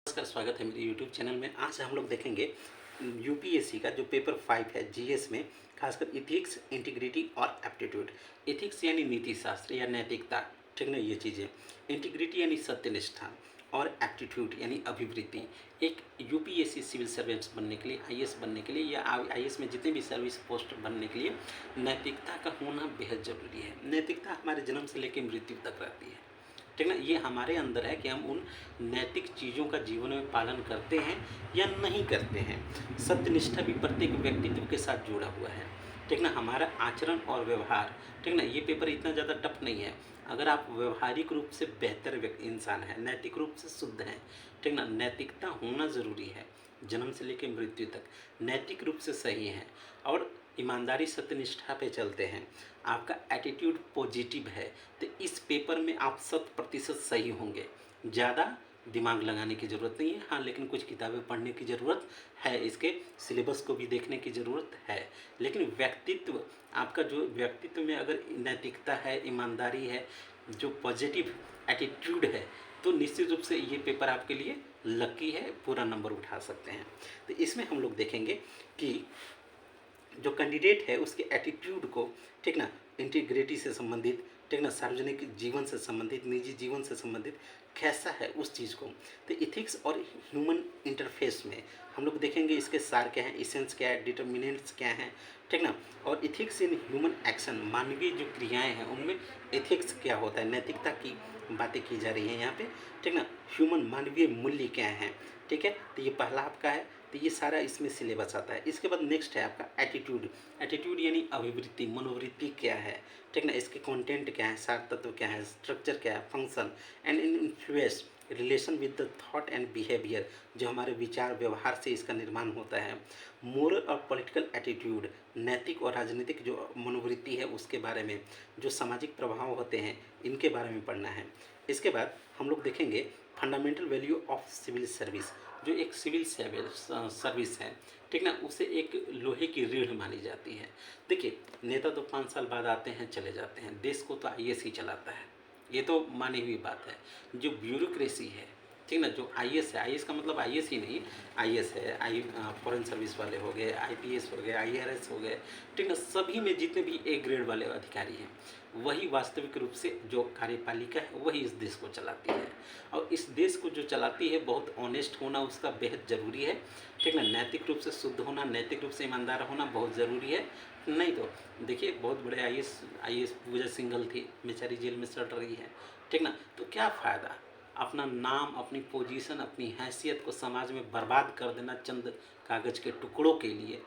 नमस्कार, स्वागत है मेरे यूट्यूब चैनल में। आज हम लोग देखेंगे यूपीएससी का जो पेपर 5 है जीएस में, खासकर इथिक्स, इंटीग्रिटी और एप्टीट्यूड। इथिक्स यानी नीति शास्त्र या नैतिकता, ठीक ना, ये चीज़ें। इंटीग्रिटी यानी सत्यनिष्ठा और एप्टीट्यूड यानी अभिवृत्ति। एक यूपीएससी सिविल सर्वेंट्स बनने के लिए, आईएएस बनने के लिए या आईएएस में जितने भी सर्विस पोस्ट बनने के लिए नैतिकता का होना बेहद ज़रूरी है। नैतिकता हमारे जन्म से लेकर मृत्यु तक रहती है, ठीक ना। ये हमारे अंदर है कि हम उन नैतिक चीज़ों का जीवन में पालन करते हैं या नहीं करते हैं। सत्यनिष्ठा भी प्रत्येक व्यक्तित्व के साथ जुड़ा हुआ है, ठीक ना। हमारा आचरण और व्यवहार, ठीक ना। ये पेपर इतना ज़्यादा टफ नहीं है। अगर आप व्यवहारिक रूप से बेहतर व्यक्ति इंसान है, नैतिक रूप से शुद्ध हैं, ठीक ना, नैतिकता होना ज़रूरी है। जन्म से लेकर मृत्यु तक नैतिक रूप से सही है और ईमानदारी सत्यनिष्ठा पे चलते हैं, आपका एटीट्यूड पॉजिटिव है, तो इस पेपर में आप 100% सही होंगे। ज़्यादा दिमाग लगाने की ज़रूरत नहीं है। हाँ, लेकिन कुछ किताबें पढ़ने की ज़रूरत है, इसके सिलेबस को भी देखने की ज़रूरत है। लेकिन व्यक्तित्व, आपका जो व्यक्तित्व में अगर नैतिकता है, ईमानदारी है, जो पॉजिटिव एटीट्यूड है, तो निश्चित रूप से ये पेपर आपके लिए लकी है, पूरा नंबर उठा सकते हैं। तो इसमें हम लोग देखेंगे कि जो कैंडिडेट है उसके एटीट्यूड को, ठीक ना, इंटीग्रिटी से संबंधित, ठीक ना, सार्वजनिक जीवन से संबंधित, निजी जीवन से संबंधित कैसा है उस चीज़ को। तो इथिक्स और ह्यूमन इंटरफेस में हम लोग देखेंगे इसके सार क्या हैं, इसेंस क्या है, डिटर्मिनेंट्स क्या हैं, ठीक ना। और इथिक्स इन ह्यूमन एक्शन, मानवीय जो क्रियाएं हैं उनमें इथिक्स क्या होता है, नैतिकता की बातें की जा रही हैं यहाँ पे, ठीक ना। ह्यूमन, मानवीय मूल्य क्या हैं, ठीक है। तो ये पहला आपका है, तो ये सारा इसमें सिलेबस आता है। इसके बाद नेक्स्ट है आपका एटीट्यूड। एटीट्यूड यानी अभिवृत्ति, मनोवृत्ति क्या है, ठीक ना, इसके कंटेंट क्या है, सार तत्व क्या है, स्ट्रक्चर क्या है, function and influence, relation with the thought and behaviour, जो हमारे विचार व्यवहार से इसका निर्माण होता है। मोरल और पॉलिटिकल एटीट्यूड, नैतिक और राजनीतिक जो मनोवृत्ति है उसके बारे में, जो सामाजिक प्रभाव होते हैं इनके बारे में पढ़ना है। इसके बाद हम लोग देखेंगे fundamental value of civil service. जो एक सिविल सर्विस है, ठीक ना, उसे एक लोहे की रीढ़ मानी जाती है। देखिए, नेता तो 5 साल बाद आते हैं, चले जाते हैं, देश को तो आईएएस ही चलाता है, ये तो मानी हुई बात है। जो ब्यूरोक्रेसी है, ठीक ना, जो आईएएस है, आईएएस का मतलब आईएएस ही नहीं, आईएएस है, फॉरेन सर्विस वाले हो गए, आईपीएस हो गए, आईआरएस हो गए, ठीक ना, सभी में जितने भी ए ग्रेड वाले अधिकारी हैं, वही वास्तविक रूप से जो कार्यपालिका है वही इस देश को चलाती है। और इस देश को जो चलाती है, बहुत ऑनेस्ट होना उसका बेहद ज़रूरी है, ठीक ना। नैतिक रूप से शुद्ध होना, नैतिक रूप से ईमानदार होना बहुत ज़रूरी है। नहीं तो देखिए, बहुत बड़े आईएएस पूजा सिंघल थी, बेचारी जेल में सड़ रही है, ठीक ना। तो क्या फ़ायदा, अपना नाम, अपनी पोजीशन, अपनी हैसियत को समाज में बर्बाद कर देना चंद कागज़ के टुकड़ों के लिए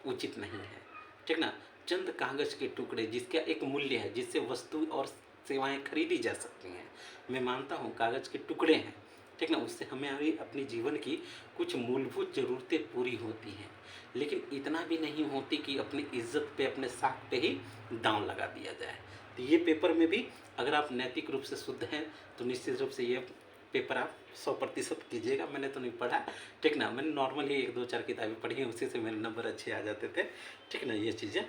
उचित नहीं है, ठीक ना। चंद कागज़ के टुकड़े जिसका एक मूल्य है, जिससे वस्तु और सेवाएं खरीदी जा सकती हैं, मैं मानता हूँ कागज़ के टुकड़े हैं, ठीक ना, उससे हमें अपनी जीवन की कुछ मूलभूत ज़रूरतें पूरी होती हैं, लेकिन इतना भी नहीं होती कि अपनी इज्जत पे, अपने साख पे ही दांव लगा दिया जाए। तो ये पेपर में भी अगर आप नैतिक रूप से शुद्ध हैं तो निश्चित रूप से ये पेपर आप 100% कीजिएगा। मैंने तो नहीं पढ़ा, ठीक ना, मैंने नॉर्मली 1-2-4 किताबें पढ़ी हैं, उसी से मेरे नंबर अच्छे आ जाते थे, ठीक ना, ये चीज़ें।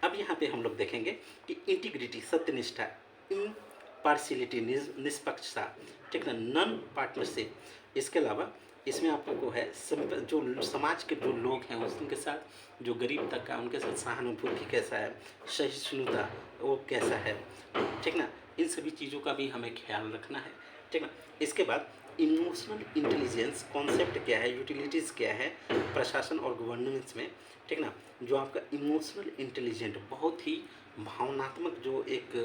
अब यहाँ पे हम लोग देखेंगे कि इंटीग्रिटी, सत्यनिष्ठा, इम्पार्शियलिटी, निष्पक्षता, ठीक ना, नॉन पार्टनरशिप। इसके अलावा इसमें आप लोग को है जो समाज के जो लोग हैं उनके साथ, जो गरीब तबका उनके साथ सहानुभूति कैसा है, सहिष्णुता वो कैसा है, ठीक ना, इन सभी चीज़ों का भी हमें ख्याल रखना है, ठीक ना। इसके बाद इमोशनल इंटेलिजेंस कॉन्सेप्ट क्या है, यूटिलिटीज़ क्या है प्रशासन और गवर्नेंस में, ठीक ना। जो आपका इमोशनल इंटेलिजेंट, बहुत ही भावनात्मक जो एक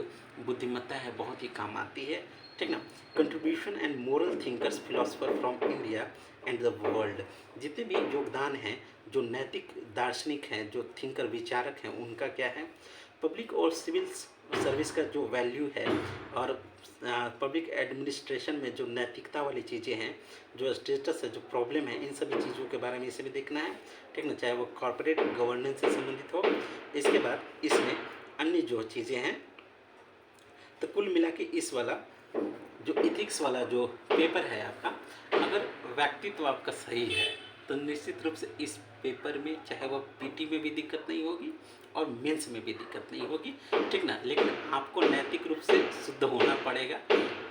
बुद्धिमत्ता है, बहुत ही काम आती है, ठीक ना। Contribution and moral thinkers philosopher from India and the world, जितने भी योगदान हैं, जो नैतिक दार्शनिक हैं, जो थिंकर विचारक हैं, उनका क्या है। पब्लिक और सिविल सर्विस का जो वैल्यू है, और पब्लिक एडमिनिस्ट्रेशन में जो नैतिकता वाली चीज़ें हैं, जो स्टेटस है, जो प्रॉब्लम है, इन सभी चीज़ों के बारे में इसे भी देखना है, ठीक ना, चाहे वो कॉर्पोरेट गवर्नेंस से संबंधित हो। इसके बाद इसमें अन्य जो चीज़ें हैं, तो कुल मिला के इस वाला जो इथिक्स वाला जो पेपर है आपका, अगर व्यक्तित्व आपका सही है तो निश्चित रूप से इस पेपर में चाहे वो पीटी में भी दिक्कत नहीं होगी और मेंस में भी दिक्कत नहीं होगी, ठीक ना। लेकिन आपको नैतिक रूप से शुद्ध होना पड़ेगा,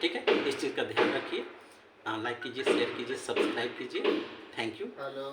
ठीक है, इस चीज़ का ध्यान रखिए। लाइक कीजिए, शेयर कीजिए, सब्सक्राइब कीजिए। Thank you. हेलो।